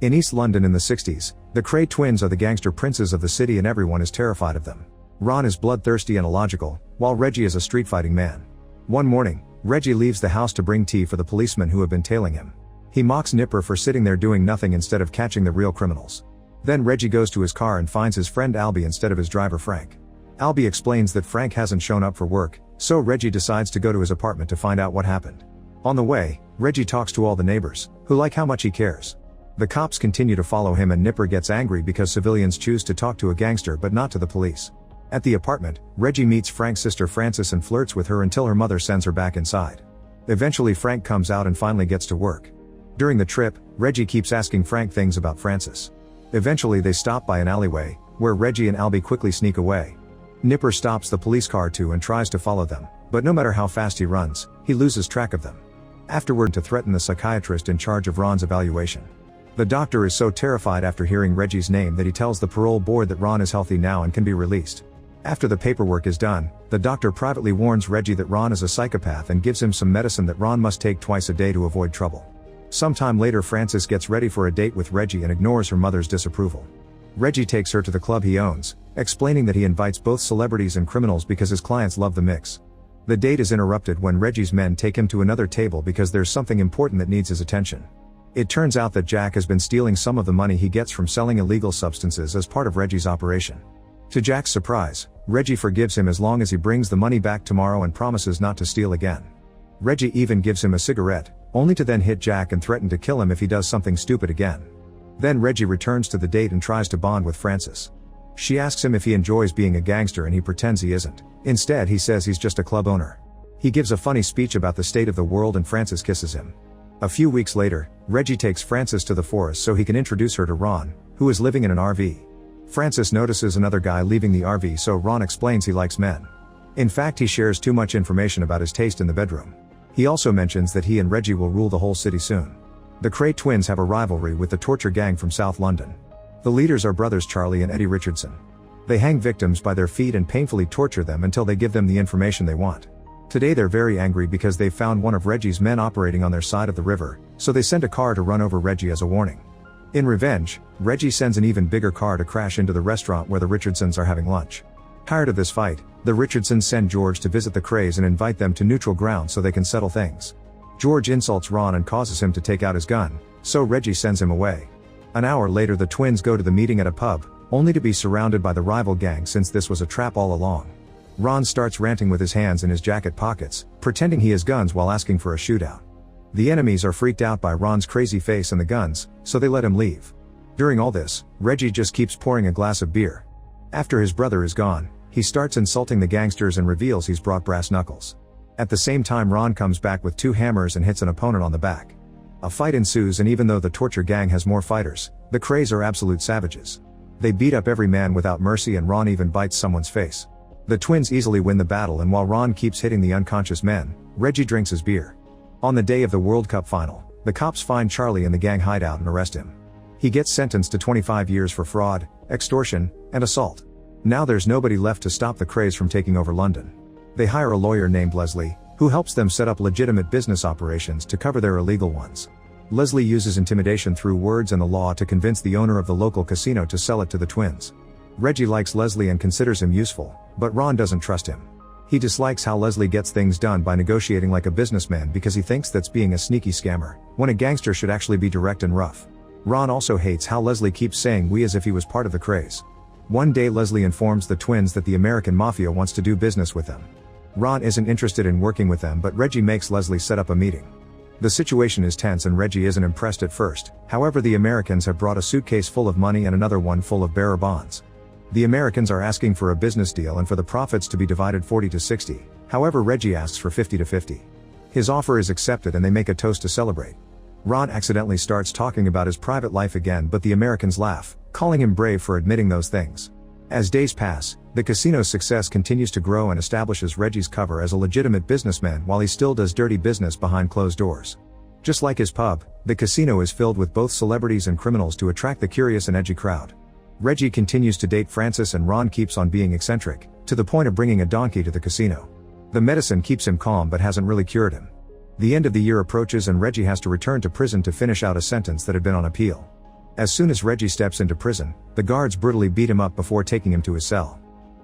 In East London in the 60s, the Kray twins are the gangster princes of the city and everyone is terrified of them. Ron is bloodthirsty and illogical, while Reggie is a street-fighting man. One morning, Reggie leaves the house to bring tea for the policemen who have been tailing him. He mocks Nipper for sitting there doing nothing instead of catching the real criminals. Then Reggie goes to his car and finds his friend Albie instead of his driver Frank. Albie explains that Frank hasn't shown up for work, so Reggie decides to go to his apartment to find out what happened. On the way, Reggie talks to all the neighbors, who like how much he cares. The cops continue to follow him and Nipper gets angry because civilians choose to talk to a gangster but not to the police. At the apartment, Reggie meets Frank's sister Frances and flirts with her until her mother sends her back inside. Eventually Frank comes out and finally gets to work. During the trip, Reggie keeps asking Frank things about Frances. Eventually they stop by an alleyway, where Reggie and Albie quickly sneak away. Nipper stops the police car too and tries to follow them, but no matter how fast he runs, he loses track of them. Afterward to threaten the psychiatrist in charge of Ron's evaluation. The doctor is so terrified after hearing Reggie's name that he tells the parole board that Ron is healthy now and can be released. After the paperwork is done, the doctor privately warns Reggie that Ron is a psychopath and gives him some medicine that Ron must take twice a day to avoid trouble. Sometime later Frances gets ready for a date with Reggie and ignores her mother's disapproval. Reggie takes her to the club he owns, explaining that he invites both celebrities and criminals because his clients love the mix. The date is interrupted when Reggie's men take him to another table because there's something important that needs his attention. It turns out that Jack has been stealing some of the money he gets from selling illegal substances as part of Reggie's operation. To Jack's surprise, Reggie forgives him as long as he brings the money back tomorrow and promises not to steal again. Reggie even gives him a cigarette, only to then hit Jack and threaten to kill him if he does something stupid again. Then Reggie returns to the date and tries to bond with Frances. She asks him if he enjoys being a gangster and he pretends he isn't. Instead he says he's just a club owner. He gives a funny speech about the state of the world and Frances kisses him. A few weeks later, Reggie takes Frances to the forest so he can introduce her to Ron, who is living in an RV. Frances notices another guy leaving the RV so Ron explains he likes men. In fact he shares too much information about his taste in the bedroom. He also mentions that he and Reggie will rule the whole city soon. The Kray twins have a rivalry with the torture gang from South London. The leaders are brothers Charlie and Eddie Richardson. They hang victims by their feet and painfully torture them until they give them the information they want. Today they're very angry because they've found one of Reggie's men operating on their side of the river, so they send a car to run over Reggie as a warning. In revenge, Reggie sends an even bigger car to crash into the restaurant where the Richardsons are having lunch. Tired of this fight, the Richardsons send George to visit the Krays and invite them to neutral ground so they can settle things. George insults Ron and causes him to take out his gun, so Reggie sends him away. An hour later the twins go to the meeting at a pub, only to be surrounded by the rival gang since this was a trap all along. Ron starts ranting with his hands in his jacket pockets, pretending he has guns while asking for a shootout. The enemies are freaked out by Ron's crazy face and the guns, so they let him leave. During all this, Reggie just keeps pouring a glass of beer. After his brother is gone, he starts insulting the gangsters and reveals he's brought brass knuckles. At the same time Ron comes back with 2 hammers and hits an opponent on the back. A fight ensues and even though the torture gang has more fighters, the Krays are absolute savages. They beat up every man without mercy and Ron even bites someone's face. The twins easily win the battle and while Ron keeps hitting the unconscious men, Reggie drinks his beer. On the day of the World Cup final, the cops find Charlie in the gang hideout and arrest him. He gets sentenced to 25 years for fraud, extortion, and assault. Now there's nobody left to stop the Krays from taking over London. They hire a lawyer named Leslie, who helps them set up legitimate business operations to cover their illegal ones. Leslie uses intimidation through words and the law to convince the owner of the local casino to sell it to the twins. Reggie likes Leslie and considers him useful, but Ron doesn't trust him. He dislikes how Leslie gets things done by negotiating like a businessman because he thinks that's being a sneaky scammer, when a gangster should actually be direct and rough. Ron also hates how Leslie keeps saying we as if he was part of the Krays. One day Leslie informs the twins that the American Mafia wants to do business with them. Ron isn't interested in working with them but Reggie makes Leslie set up a meeting. The situation is tense and Reggie isn't impressed at first, however the Americans have brought a suitcase full of money and another one full of bearer bonds. The Americans are asking for a business deal and for the profits to be divided 40-60, however Reggie asks for 50-50. His offer is accepted and they make a toast to celebrate. Ron accidentally starts talking about his private life again but the Americans laugh, calling him brave for admitting those things. As days pass, the casino's success continues to grow and establishes Reggie's cover as a legitimate businessman while he still does dirty business behind closed doors. Just like his pub, the casino is filled with both celebrities and criminals to attract the curious and edgy crowd. Reggie continues to date Frances and Ron keeps on being eccentric, to the point of bringing a donkey to the casino. The medicine keeps him calm but hasn't really cured him. The end of the year approaches and Reggie has to return to prison to finish out a sentence that had been on appeal. As soon as Reggie steps into prison, the guards brutally beat him up before taking him to his cell.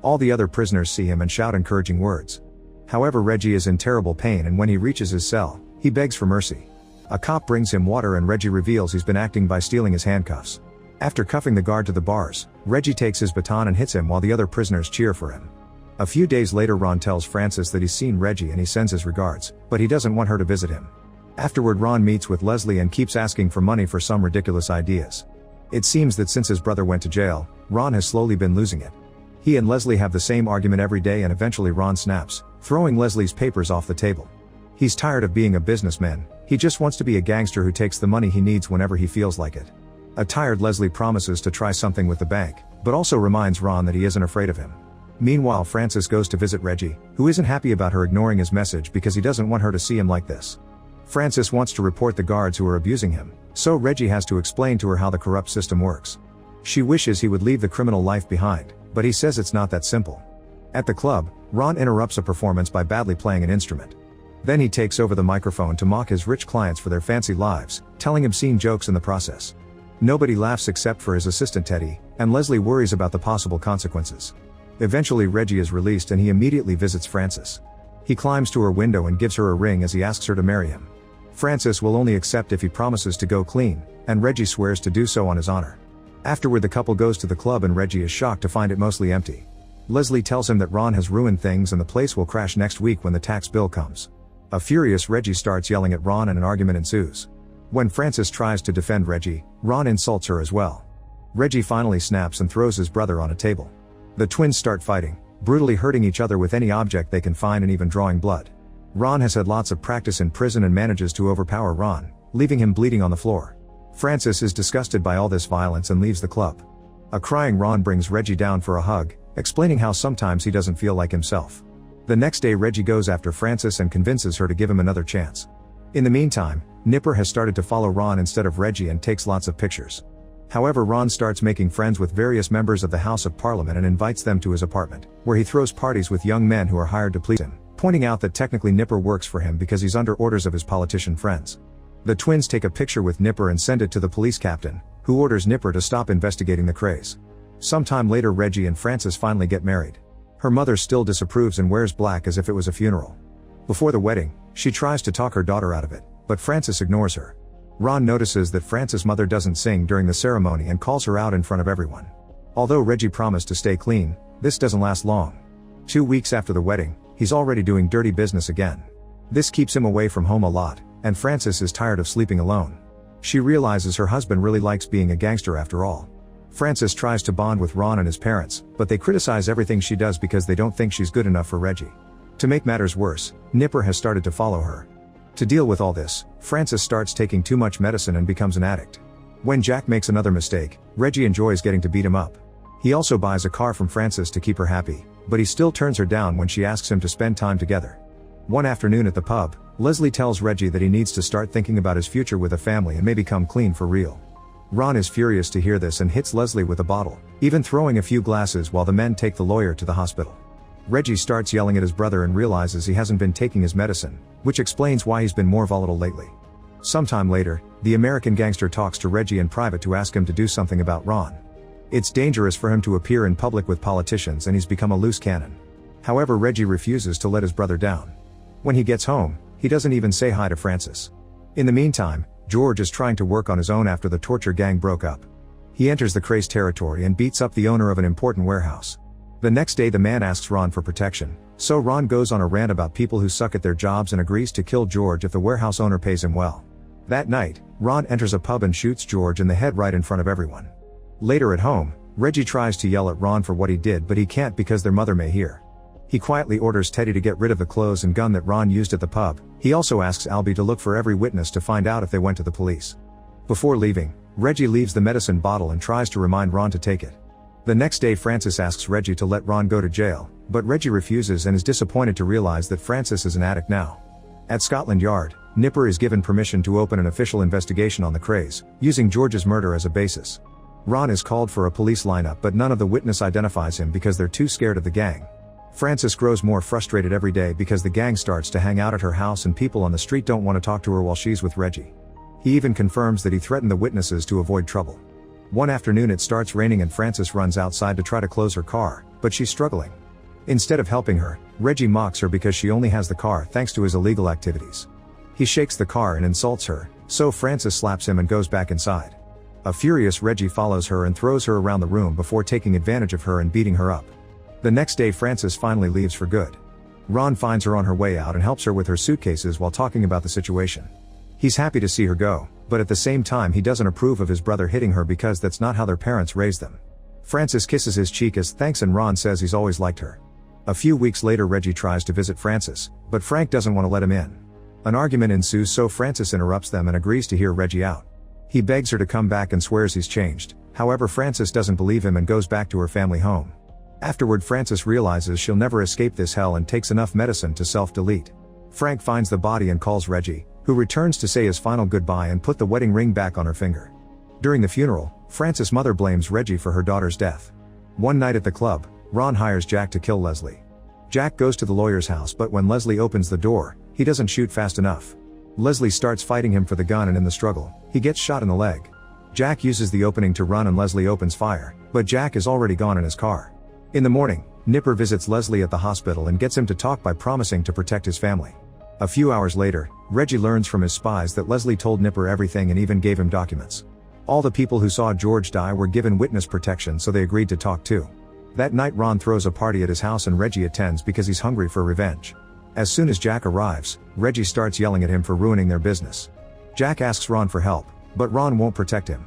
All the other prisoners see him and shout encouraging words. However, Reggie is in terrible pain, and when he reaches his cell, he begs for mercy. A cop brings him water and Reggie reveals he's been acting by stealing his handcuffs. After cuffing the guard to the bars, Reggie takes his baton and hits him while the other prisoners cheer for him. A few days later, Ron tells Frances that he's seen Reggie and he sends his regards, but he doesn't want her to visit him. Afterward, Ron meets with Leslie and keeps asking for money for some ridiculous ideas. It seems that since his brother went to jail, Ron has slowly been losing it. He and Leslie have the same argument every day, and eventually Ron snaps, throwing Leslie's papers off the table. He's tired of being a businessman, he just wants to be a gangster who takes the money he needs whenever he feels like it. A tired Leslie promises to try something with the bank, but also reminds Ron that he isn't afraid of him. Meanwhile, Frances goes to visit Reggie, who isn't happy about her ignoring his message because he doesn't want her to see him like this. Frances wants to report the guards who are abusing him, so Reggie has to explain to her how the corrupt system works. She wishes he would leave the criminal life behind, but he says it's not that simple. At the club, Ron interrupts a performance by badly playing an instrument. Then he takes over the microphone to mock his rich clients for their fancy lives, telling obscene jokes in the process. Nobody laughs except for his assistant Teddy, and Leslie worries about the possible consequences. Eventually, Reggie is released and he immediately visits Frances. He climbs to her window and gives her a ring as he asks her to marry him. Frances will only accept if he promises to go clean, and Reggie swears to do so on his honor. Afterward, the couple goes to the club and Reggie is shocked to find it mostly empty. Leslie tells him that Ron has ruined things and the place will crash next week when the tax bill comes. A furious Reggie starts yelling at Ron and an argument ensues. When Frances tries to defend Reggie, Ron insults her as well. Reggie finally snaps and throws his brother on a table. The twins start fighting, brutally hurting each other with any object they can find and even drawing blood. Ron has had lots of practice in prison and manages to overpower Ron, leaving him bleeding on the floor. Frances is disgusted by all this violence and leaves the club. A crying Ron brings Reggie down for a hug, explaining how sometimes he doesn't feel like himself. The next day, Reggie goes after Frances and convinces her to give him another chance. In the meantime, Nipper has started to follow Ron instead of Reggie and takes lots of pictures. However, Ron starts making friends with various members of the House of Parliament and invites them to his apartment, where he throws parties with young men who are hired to please him, pointing out that technically Nipper works for him because he's under orders of his politician friends. The twins take a picture with Nipper and send it to the police captain, who orders Nipper to stop investigating the craze. Sometime later, Reggie and Frances finally get married. Her mother still disapproves and wears black as if it was a funeral. Before the wedding, she tries to talk her daughter out of it, but Frances ignores her. Ron notices that Frances' mother doesn't sing during the ceremony and calls her out in front of everyone. Although Reggie promised to stay clean, this doesn't last long. 2 weeks after the wedding, he's already doing dirty business again. This keeps him away from home a lot, and Frances is tired of sleeping alone. She realizes her husband really likes being a gangster after all. Frances tries to bond with Ron and his parents, but they criticize everything she does because they don't think she's good enough for Reggie. To make matters worse, Nipper has started to follow her. To deal with all this, Frances starts taking too much medicine and becomes an addict. When Jack makes another mistake, Reggie enjoys getting to beat him up. He also buys a car from Frances to keep her happy, but he still turns her down when she asks him to spend time together. One afternoon at the pub, Leslie tells Reggie that he needs to start thinking about his future with a family and maybe come clean for real. Ron is furious to hear this and hits Leslie with a bottle, even throwing a few glasses while the men take the lawyer to the hospital. Reggie starts yelling at his brother and realizes he hasn't been taking his medicine, which explains why he's been more volatile lately. Sometime later, the American gangster talks to Reggie in private to ask him to do something about Ron. It's dangerous for him to appear in public with politicians and he's become a loose cannon. However, Reggie refuses to let his brother down. When he gets home, he doesn't even say hi to Frances. In the meantime, George is trying to work on his own after the torture gang broke up. He enters the craze territory and beats up the owner of an important warehouse. The next day, the man asks Ron for protection, so Ron goes on a rant about people who suck at their jobs and agrees to kill George if the warehouse owner pays him well. That night, Ron enters a pub and shoots George in the head right in front of everyone. Later at home, Reggie tries to yell at Ron for what he did, but he can't because their mother may hear. He quietly orders Teddy to get rid of the clothes and gun that Ron used at the pub. He also asks Albie to look for every witness to find out if they went to the police. Before leaving, Reggie leaves the medicine bottle and tries to remind Ron to take it. The next day, Frances asks Reggie to let Ron go to jail, but Reggie refuses and is disappointed to realize that Frances is an addict now. At Scotland Yard, Nipper is given permission to open an official investigation on the craze, using George's murder as a basis. Ron is called for a police lineup, but none of the witness identifies him because they're too scared of the gang. Frances grows more frustrated every day because the gang starts to hang out at her house and people on the street don't want to talk to her while she's with Reggie. He even confirms that he threatened the witnesses to avoid trouble. One afternoon it starts raining and Frances runs outside to try to close her car, but she's struggling. Instead of helping her, Reggie mocks her because she only has the car thanks to his illegal activities. He shakes the car and insults her, so Frances slaps him and goes back inside. A furious Reggie follows her and throws her around the room before taking advantage of her and beating her up. The next day Frances finally leaves for good. Ron finds her on her way out and helps her with her suitcases while talking about the situation. He's happy to see her go, but at the same time he doesn't approve of his brother hitting her because that's not how their parents raised them. Frances kisses his cheek as thanks and Ron says he's always liked her. A few weeks later Reggie tries to visit Frances, but Frank doesn't want to let him in. An argument ensues so Frances interrupts them and agrees to hear Reggie out. He begs her to come back and swears he's changed, however Frances doesn't believe him and goes back to her family home. Afterward Frances realizes she'll never escape this hell and takes enough medicine to self-delete. Frank finds the body and calls Reggie, who returns to say his final goodbye and put the wedding ring back on her finger. During the funeral, Frances' mother blames Reggie for her daughter's death. One night at the club, Ron hires Jack to kill Leslie. Jack goes to the lawyer's house but when Leslie opens the door, he doesn't shoot fast enough. Leslie starts fighting him for the gun and in the struggle, he gets shot in the leg. Jack uses the opening to run and Leslie opens fire, but Jack is already gone in his car. In the morning, Nipper visits Leslie at the hospital and gets him to talk by promising to protect his family. A few hours later, Reggie learns from his spies that Leslie told Nipper everything and even gave him documents. All the people who saw George die were given witness protection so they agreed to talk too. That night Ron throws a party at his house and Reggie attends because he's hungry for revenge. As soon as Jack arrives, Reggie starts yelling at him for ruining their business. Jack asks Ron for help, but Ron won't protect him.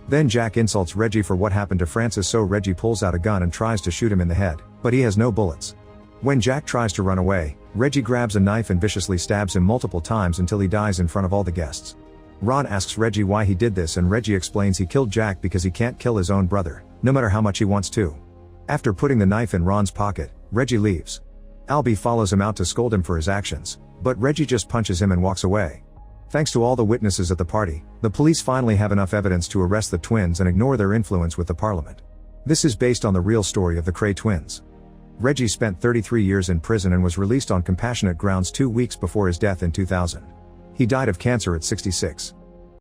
Then Jack insults Reggie for what happened to Frances so Reggie pulls out a gun and tries to shoot him in the head, but he has no bullets. When Jack tries to run away, Reggie grabs a knife and viciously stabs him multiple times until he dies in front of all the guests. Ron asks Reggie why he did this and Reggie explains he killed Jack because he can't kill his own brother, no matter how much he wants to. After putting the knife in Ron's pocket, Reggie leaves. Albie follows him out to scold him for his actions, but Reggie just punches him and walks away. Thanks to all the witnesses at the party, the police finally have enough evidence to arrest the twins and ignore their influence with the parliament. This is based on the real story of the Cray twins. Reggie spent 33 years in prison and was released on compassionate grounds 2 weeks before his death in 2000. He died of cancer at 66.